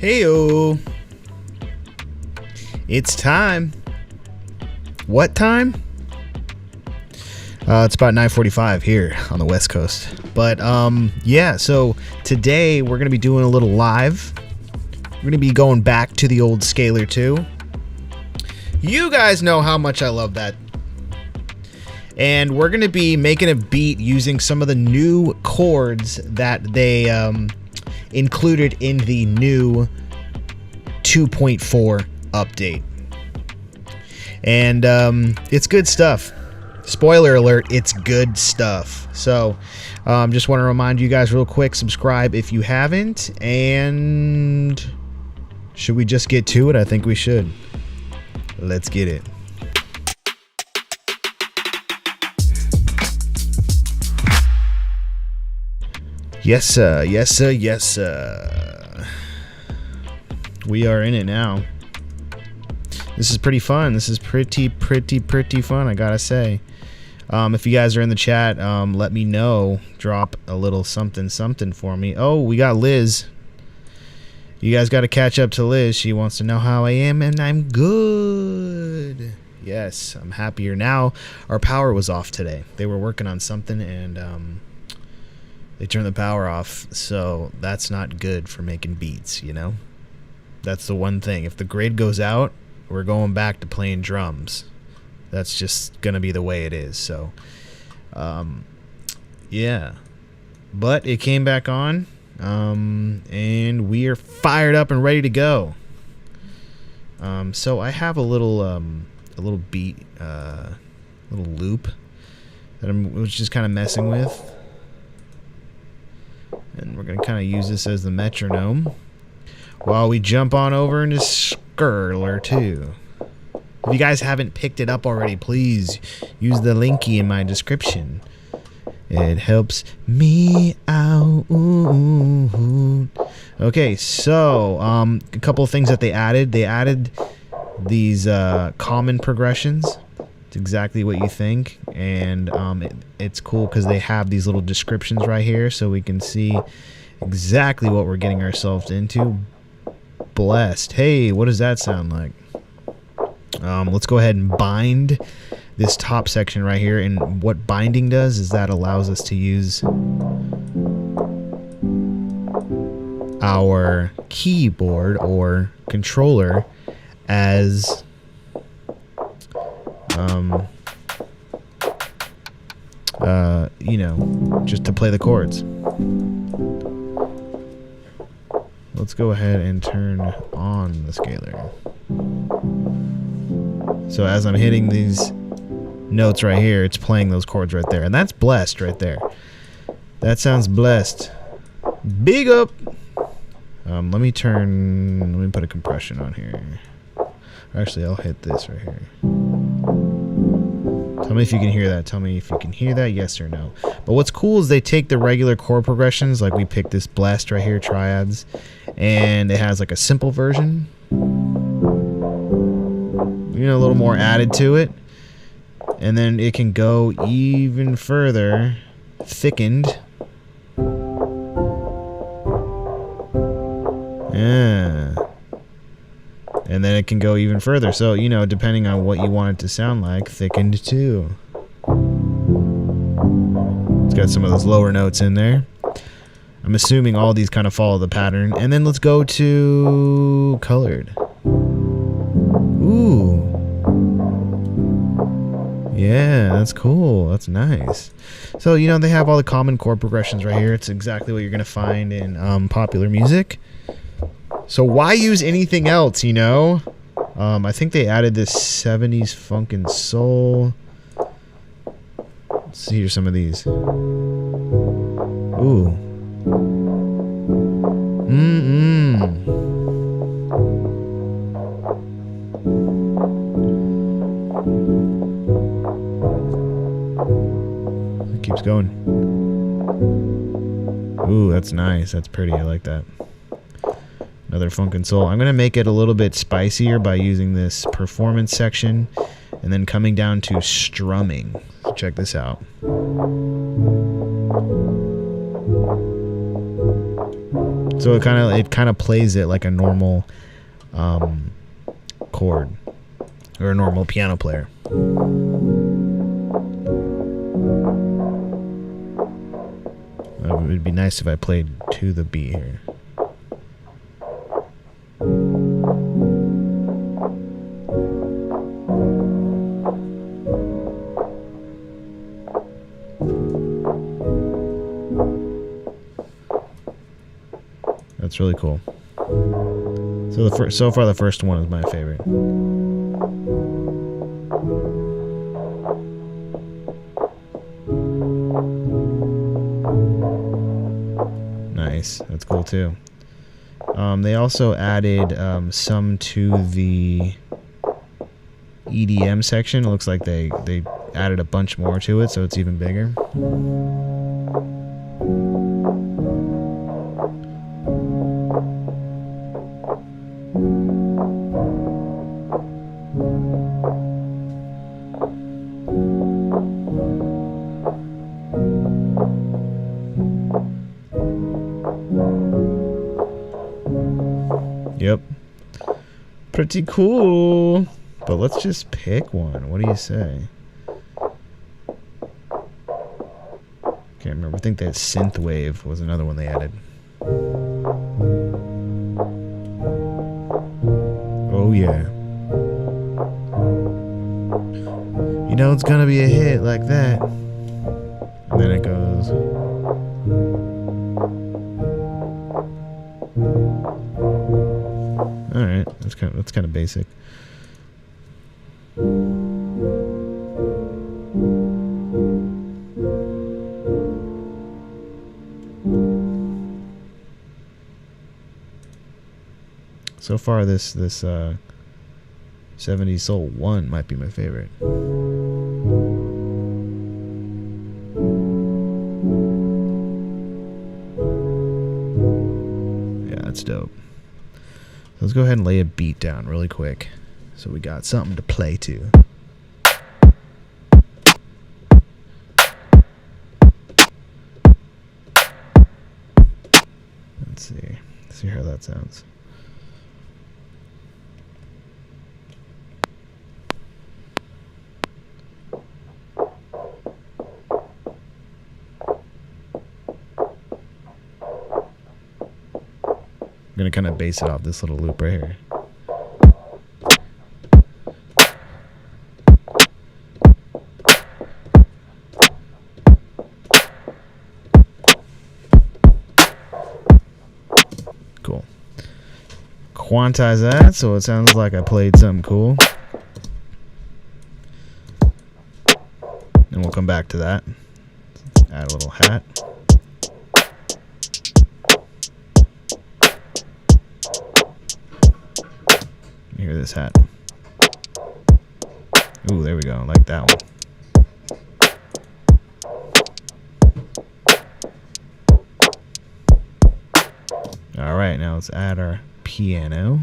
Heyo. It's time. What time? It's about 9:45 here on the West Coast. But yeah, so today we're gonna be doing a little live. We're gonna be going back to the old Scalar 2. You guys know how much I love that. And we're gonna be making a beat using some of the new chords that they included in the new 2.4 update. And it's good stuff. Spoiler alert, it's good stuff. So just want to remind you guys real quick, subscribe if you haven't. And should we just get to it? I think we should. Let's get it. Yes, sir. Yes, sir. Yes, sir. We are in it now. This is pretty fun. This is pretty fun, I gotta say. If you guys are in the chat, let me know. Drop a little something for me. Oh, we got Liz. You guys got to catch up to Liz. She wants to know how I am, and I'm good. Yes, I'm happier now. Our power was off today. They were working on something, and they turned the power off, so that's not good for making beats, you know? That's the one thing. If the grid goes out, we're going back to playing drums. That's just going to be the way it is, so yeah. But it came back on, and we are fired up and ready to go. So I have a little beat, little loop that I was just kind of messing with. And we're going to kind of use this as the metronome while we jump on over into Scalar 2. If you guys haven't picked it up already, please use the linky in my description. It helps me out. Okay, so a couple of things that they added. They added these common progressions. It's exactly what you think, and it's cool because they have these little descriptions right here, so we can see exactly what we're getting ourselves into. Blessed. Hey, what does that sound like? Let's go ahead and bind this top section right here, and what binding does is that allows us to use our keyboard or controller as you know, just to play the chords. Let's go ahead and turn on the scalar. So as I'm hitting these notes right here, it's playing those chords right there, and that's blessed right there. That sounds blessed. Big up. Let me put a compression on here. Actually, I'll hit this right here. Tell me if you can hear that. Tell me if you can hear that, yes or no. But what's cool is they take the regular chord progressions, like we picked this blessed right here, triads, and it has like a simple version. You know, a little more added to it. And then it can go even further, thickened. Yeah. And then it can go even further. So, you know, depending on what you want it to sound like, thickened too. It's got some of those lower notes in there. I'm assuming all these kind of follow the pattern. And then let's go to colored. Ooh. Yeah, that's cool. That's nice. So, you know, they have all the common chord progressions right here. It's exactly what you're going to find in popular music. So why use anything else, you know? I think they added this 70s funk and soul. Let's hear some of these. Ooh. It keeps going. Ooh, that's nice. That's pretty. I like that. Another funk and soul. I'm going to make it a little bit spicier by using this performance section and then coming down to strumming. So check this out. So it kind of plays it like a normal chord or a normal piano player. It would be nice if I played to the beat here. That's really cool. So so far the first one is my favorite. Nice. That's cool too. They also added some to the EDM section. It looks like they added a bunch more to it, so it's even bigger. Yep. Pretty cool. But let's just pick one. What do you say? Can't remember. I think that synthwave was another one they added. Oh yeah. You know it's gonna be a hit like that. And then it goes. All right, that's kind of basic. So far, this 70s Soul 1 might be my favorite. Yeah, that's dope. Let's go ahead and lay a beat down really quick so we got something to play to. Let's see how that sounds. I'm gonna kind of base it off this little loop right here. Cool. Quantize that so it sounds like I played something cool. And we'll come back to that. Add a little hat. Hear this hat. Ooh, there we go. I like that one. Alright, now let's add our piano.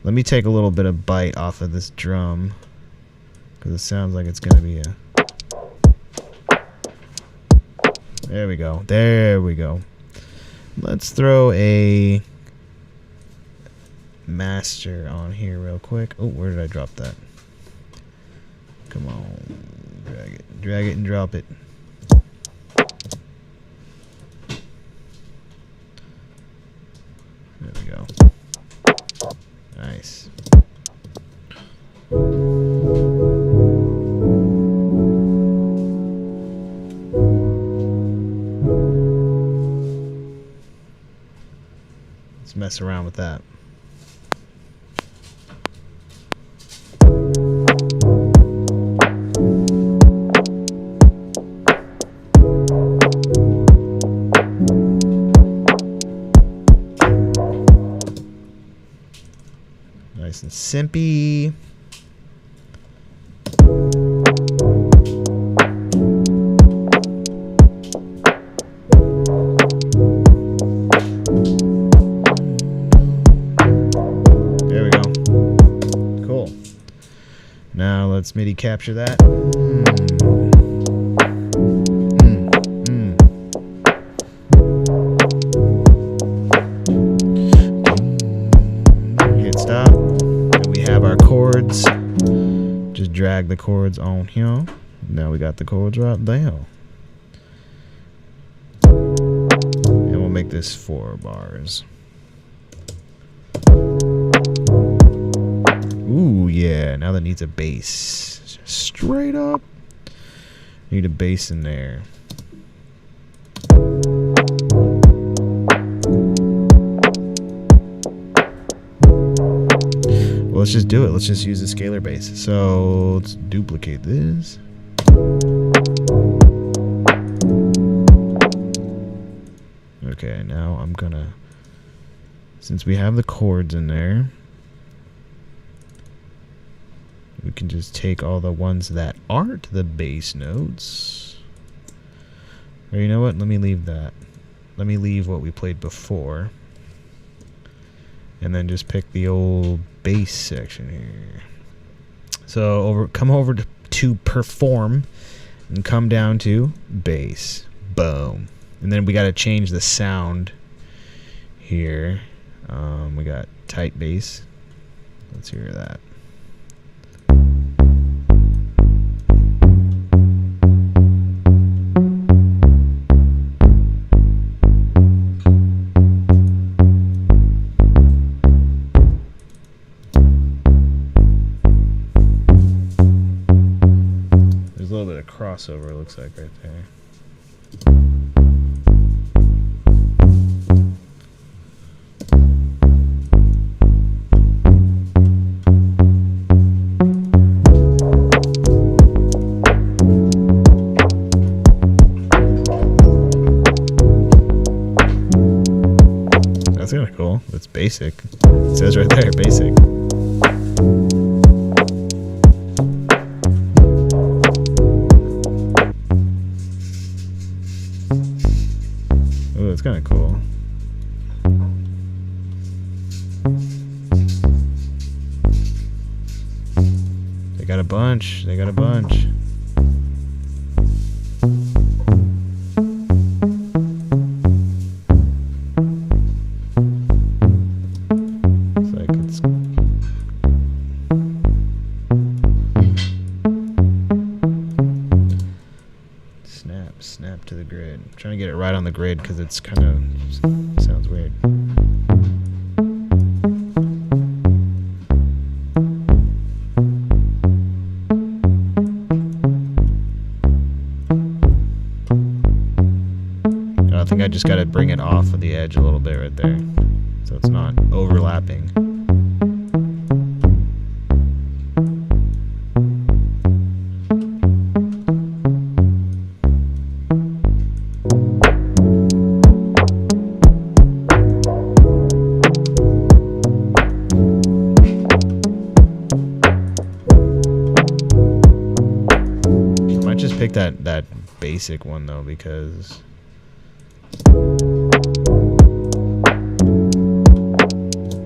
Let me take a little bit of bite off of this drum, because it sounds like it's going to be a... There we go. There we go. Let's throw a master on here real quick. Oh, where did I drop that? Come on. Drag it and drop it. There we go. Nice. Let's mess around with that. Nice and simpy. There we go. Cool. Now let's Midi capture that. drag the chords on here. Now we got the chords right there. And we'll make this 4 bars. Ooh, yeah. Now that needs a bass. Straight up. Need a bass in there. Well, let's just do it. Let's just use the scalar bass. So let's duplicate this. Okay, now I'm gonna, since we have the chords in there, we can just take all the ones that aren't the bass notes. Or you know what? Let me leave that. Let me leave what we played before. And then just pick the old bass section here. So come over to perform and come down to bass. Boom. And then we got to change the sound here. We got tight bass. Let's hear that. There's a little bit of crossover, it looks like, right there. That's kind of cool. It's basic. It says right there, basic. Oh, that's kind of cool. They got a bunch. They got a bunch. Snap to the grid. I'm trying to get it right on the grid because it's kind of sounds weird. I think I just got to bring it off of the edge a little bit right there so it's not overlapping. Pick that basic one though, because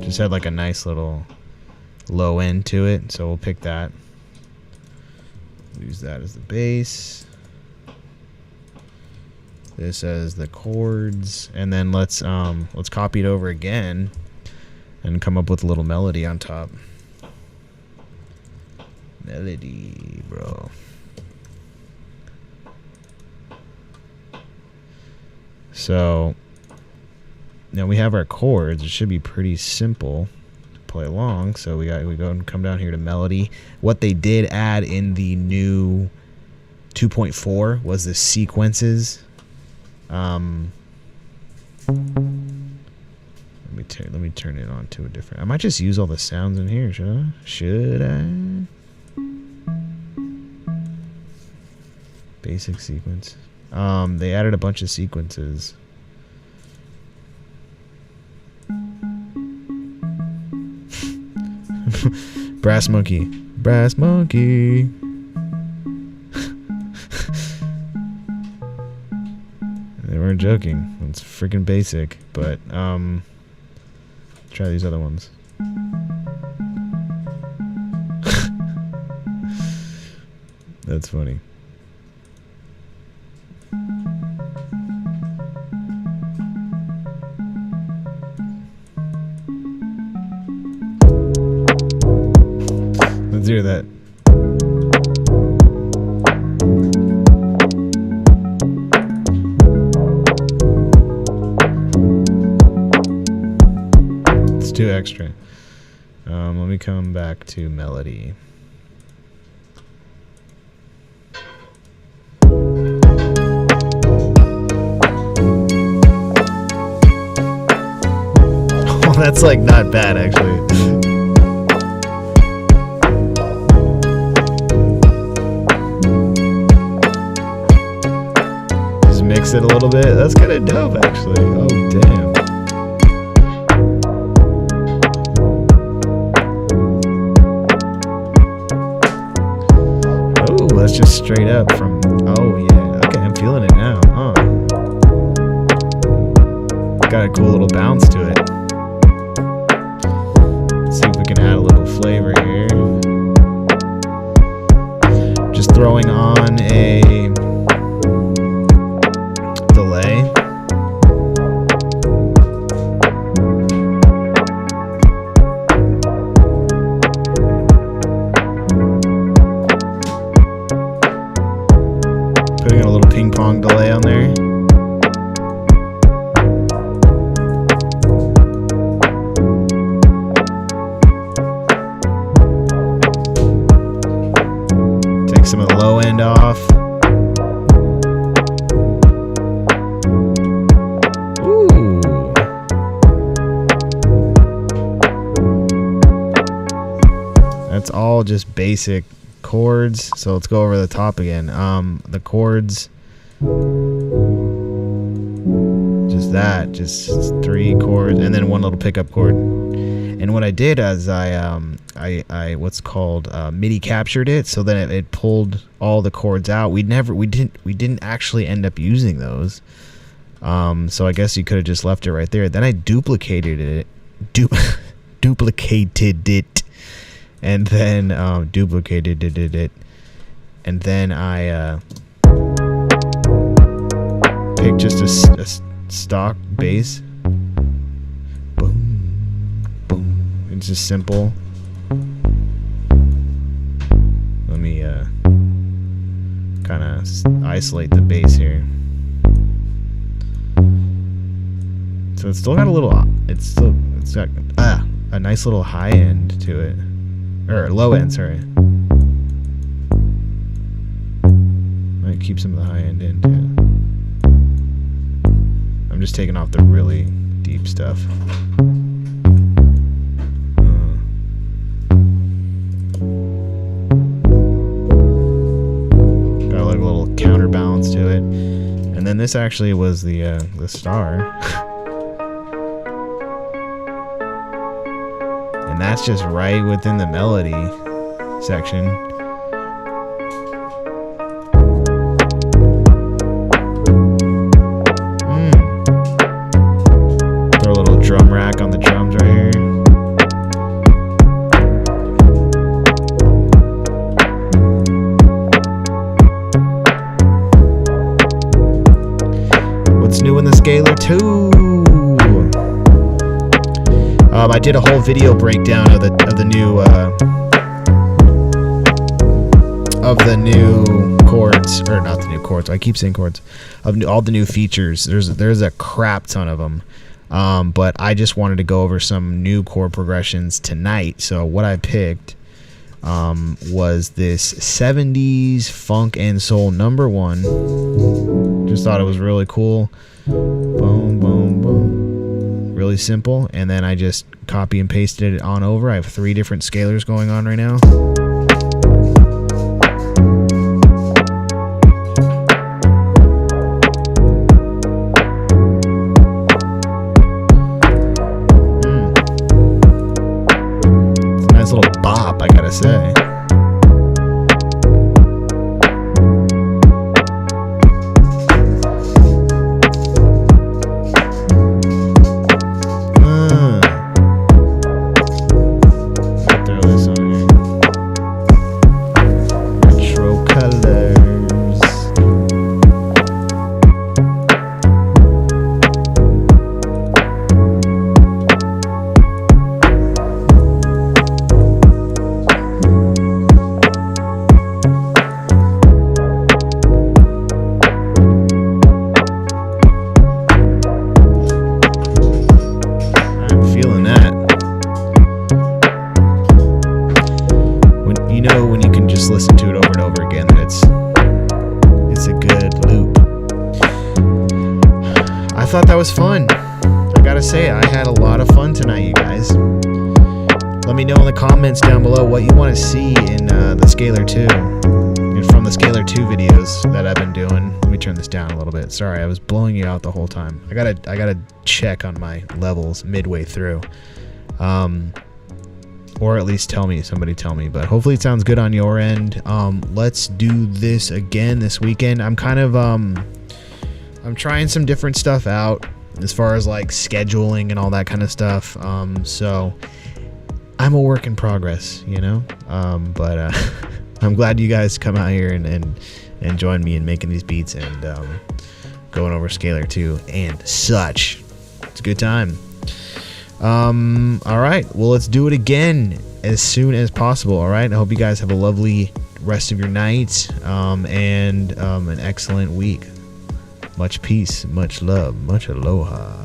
just had like a nice little low end to it, so we'll pick that. Use that as the bass. This as the chords, and then let's copy it over again and come up with a little melody on top. Melody, bro. So now we have our chords. It should be pretty simple to play along. So we go and come down here to melody. What they did add in the new 2.4 was the sequences. Let me turn it on to a different. I might just use all the sounds in here. Should I? Basic sequence. They added a bunch of sequences. Brass monkey. Brass monkey. They weren't joking. It's freaking basic, but try these other ones. That's funny. Let's hear that. 2 extra. Let me come back to melody. Oh, that's like not bad actually. Just mix it a little bit. That's kind of dope actually. Oh damn. That's just straight up from, oh yeah, okay, I'm feeling it now, huh? Got a cool little bounce to it. Let's see if we can add a little flavor here. Just throwing on a delay. Putting a little ping pong delay on there. Take some of the low end off. Ooh. That's all just basic chords. So let's go over the top again. The chords, just 3 chords and then 1 little pickup chord. And what I did is I what's called Midi captured it, so then it pulled all the chords out. We didn't actually end up using those. So I guess you could have just left it right there. Then I duplicated it, duplicated it. And then duplicated it, and then I picked just a stock bass. Boom, boom. It's just simple. Let me kind of isolate the bass here. So it's still got a little. It's got a nice little high end to it. Or low end, sorry. Might keep some of the high end in too. I'm just taking off the really deep stuff. Got like a little counterbalance to it. And then this actually was the star. And that's just right within the melody section. Throw a little drum rack on the drums right here. What's new in the scalar too? I did a whole video breakdown of the new chords, or not the new chords. I keep saying chords. Of all the new features. There's a crap ton of them. But I just wanted to go over some new chord progressions tonight. So what I picked was this 70s funk and soul #1. Just thought it was really cool. Boom, boom, boom. Really simple. And then I just copy and pasted it on over. I have 3 different scalars going on right now. It's a nice little bop, I gotta say. thought that was fun. I gotta say, I had a lot of fun tonight, you guys. Let me know in the comments down below what you want to see in the Scalar 2. And from the Scalar 2 videos that I've been doing. Let me turn this down a little bit. Sorry, I was blowing you out the whole time. I gotta check on my levels midway through. Or at least somebody tell me. But hopefully it sounds good on your end. Let's do this again this weekend. I'm kind of I'm trying some different stuff out as far as like scheduling and all that kind of stuff. So I'm a work in progress, you know. But I'm glad you guys come out here and join me in making these beats and going over Scalar 2 and such. It's a good time. All right, well, let's do it again as soon as possible. All right, I hope you guys have a lovely rest of your night and an excellent week. Much peace, much love, much aloha.